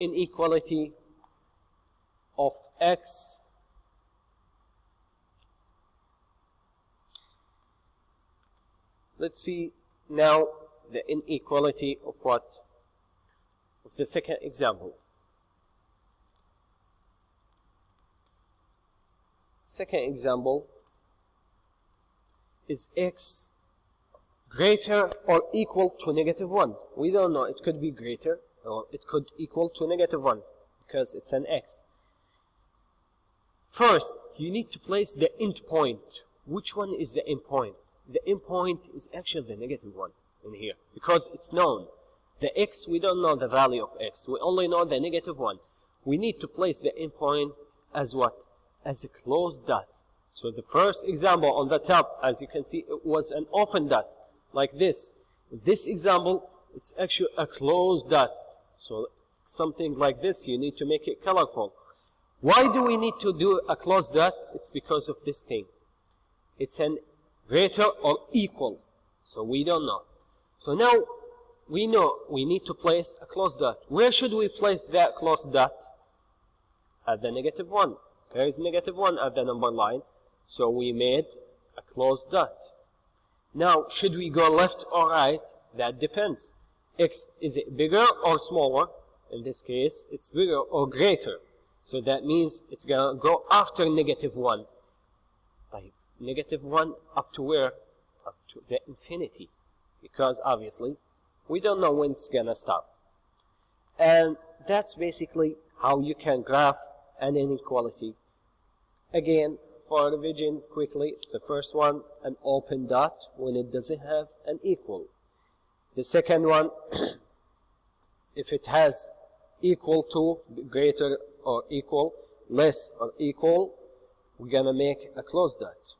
inequality of x let's see now the inequality of what? Of the second example. Second example is x greater or equal to -1. We don't know. It could be greater or it could equal to -1 because it's an x. First, you need to place the endpoint. Which one is the endpoint? The endpoint is actually the -1 in here because it's known. The x, we don't know the value of x. We only know the -1. We need to place the endpoint as what? As a closed dot. So the first example on the top, as you can see, it was an open dot, like this. In this example, it's actually a closed dot. So something like this, you need to make it colorful. Why do we need to do a closed dot? It's because of this thing. It's an greater or equal. So we don't know. So now we know we need to place a closed dot. Where should we place that closed dot? At the -1. There is -1 at the number line. So we made a closed dot. Now, should we go left or right? That depends. X, is it bigger or smaller? In this case, it's bigger or greater. So that means it's going to go after -1. Like -1 up to where? Up to the infinity. Because obviously, we don't know when it's going to stop. And that's basically how you can graph an inequality. Again, for revision quickly, the first one, an open dot when it doesn't have an equal. The second one, if it has equal to, greater or equal, less or equal, we're going to make a closed dot.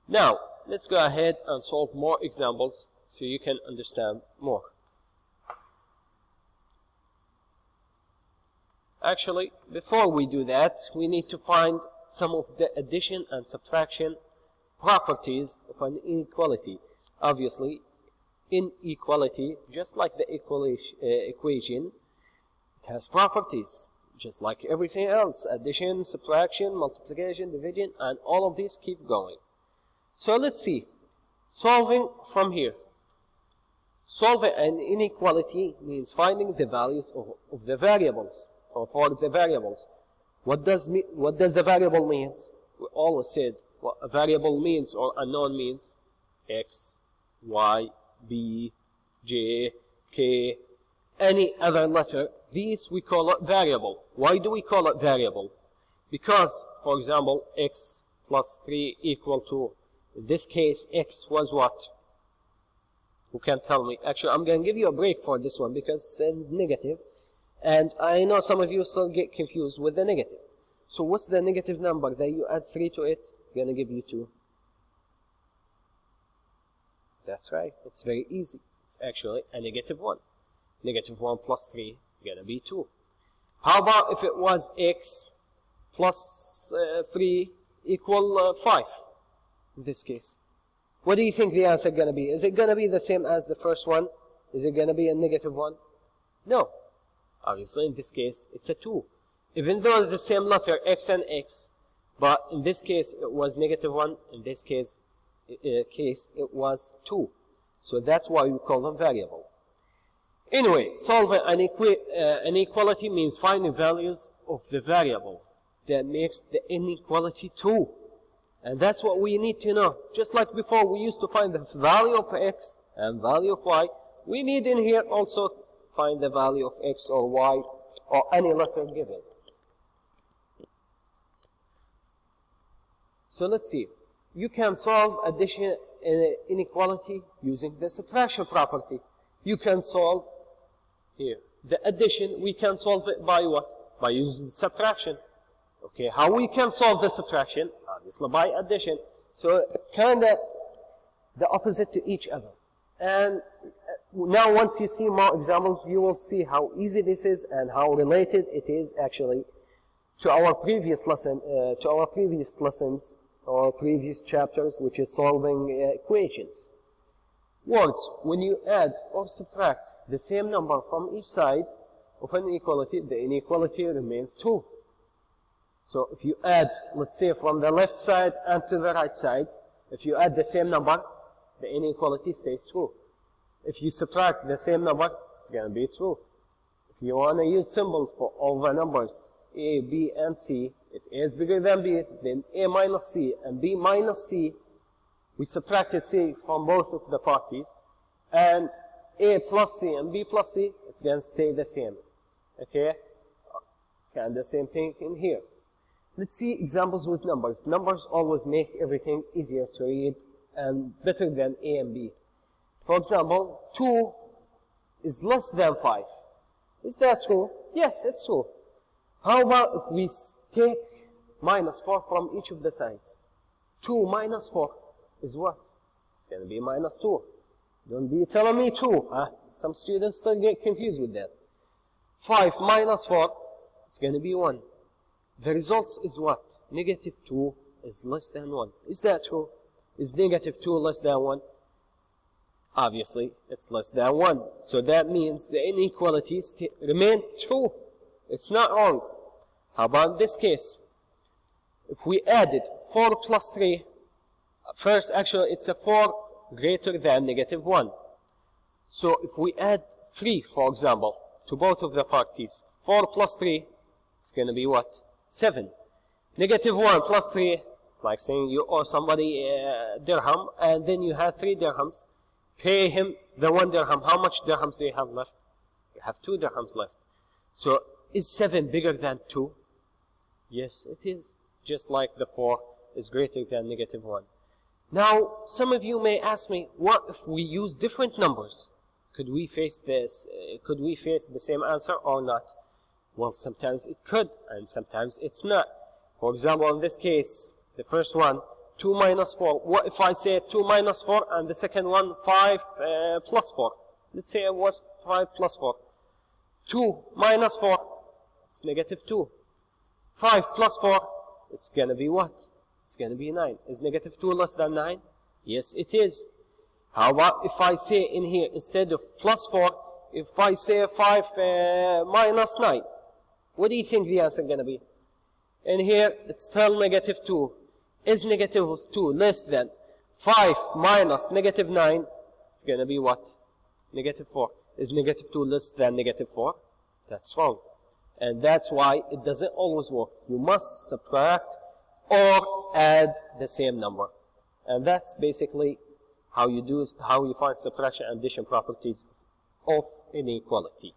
Now, let's go ahead and solve more examples so you can understand more. Actually, before we do that, we need to find some of the addition and subtraction properties of an inequality. Obviously, inequality, just like the equation, it has properties, just like everything else. Addition, subtraction, multiplication, division, and all of these keep going. So let's see. Solving from here. Solving an inequality means finding the values of the variables, or for the variables. What does the variable mean? We always said what a variable means or unknown means. X, Y, B, J, K, any other letter. These we call it variable. Why do we call it variable? Because, for example, x plus 3 equal to, in this case, x was what? Who can tell me? Actually, I'm going to give you a break for this one because it's a negative. And I know some of you still get confused with the negative. So what's the negative number that you add 3 to it? Going to give you 2. That's right. It's very easy. It's actually a -1. -1 plus 3 going to be 2. How about if it was x plus 3 equal 5 in this case? What do you think the answer going to be? Is it going to be the same as the first one? Is it going to be a -1? No. Obviously, in this case, it's a 2. Even though it's the same letter, x and x, but in this case, it was -1. In this case, it was 2. So that's why we call them variable. Anyway, solving an inequality means finding values of the variable that makes the inequality 2. And that's what we need to know. Just like before, we used to find the value of x and value of y. We need in here also find the value of x or y or any letter given. So let's see. You can solve addition inequality using the subtraction property. You can solve here the addition. We can solve it by what? By using subtraction. Okay, how we can solve the subtraction? Obviously by addition. So kind of the opposite to each other. And now once you see more examples, you will see how easy this is and how related it is actually to our previous lesson, or previous chapters, which is solving equations. Words, when you add or subtract the same number from each side, of an inequality, the inequality remains true. So if you add, let's say from the left side and to the right side, if you add the same number, the inequality stays true. If you subtract the same number, it's going to be true. If you want to use symbols for all the numbers, A, B, and C, if A is bigger than B, then A minus C and B minus C, we subtracted C from both of the parties, and A plus C and B plus C, it's going to stay the same. Okay? And the same thing in here. Let's see examples with numbers. Numbers always make everything easier to read and better than A and B. For example, 2 is less than 5. Is that true? Yes, it's true. How about if we take minus 4 from each of the sides? 2 minus 4 is what? It's going to be minus 2. Don't be telling me 2. Huh? Some students still get confused with that. 5 minus 4, it's going to be 1. The result is what? Negative 2 is less than 1. Is that true? Is negative 2 less than 1? Obviously, it's less than 1. So that means the inequalities remain true. It's not wrong. How about this case? If we added 4 plus 3, first actually it's a 4 greater than negative 1. So if we add 3, for example, to both of the parties, 4 plus 3, it's going to be what? 7. Negative 1 plus 3, it's like saying you owe somebody a dirham, and then you have 3 dirhams. Pay him the 1 dirham. How much dirhams do you have left? You have 2 dirhams left. So, is 7 bigger than 2? Yes, it is. Just like the 4 is greater than negative 1. Now, some of you may ask me, what if we use different numbers? Could we face this? Could we face the same answer or not? Well, sometimes it could, and sometimes it's not. For example, in this case, the first one, 2 minus 4. What if I say 2 minus 4 and the second one 5 plus 4? Let's say it was 5 plus 4. 2 minus 4, it's negative 2. 5 plus 4, it's going to be what? It's going to be 9. Is negative 2 less than 9? Yes, it is. How about if I say in here, instead of plus 4, if I say 5 minus 9? What do you think the answer is going to be? In here, it's still negative 2. Is negative 2 less than 5 minus negative 9? It's going to be what? Negative 4. Is negative 2 less than negative 4? That's wrong. And that's why it doesn't always work. You must subtract or add the same number. And that's basically how you find subtraction and addition properties of inequality.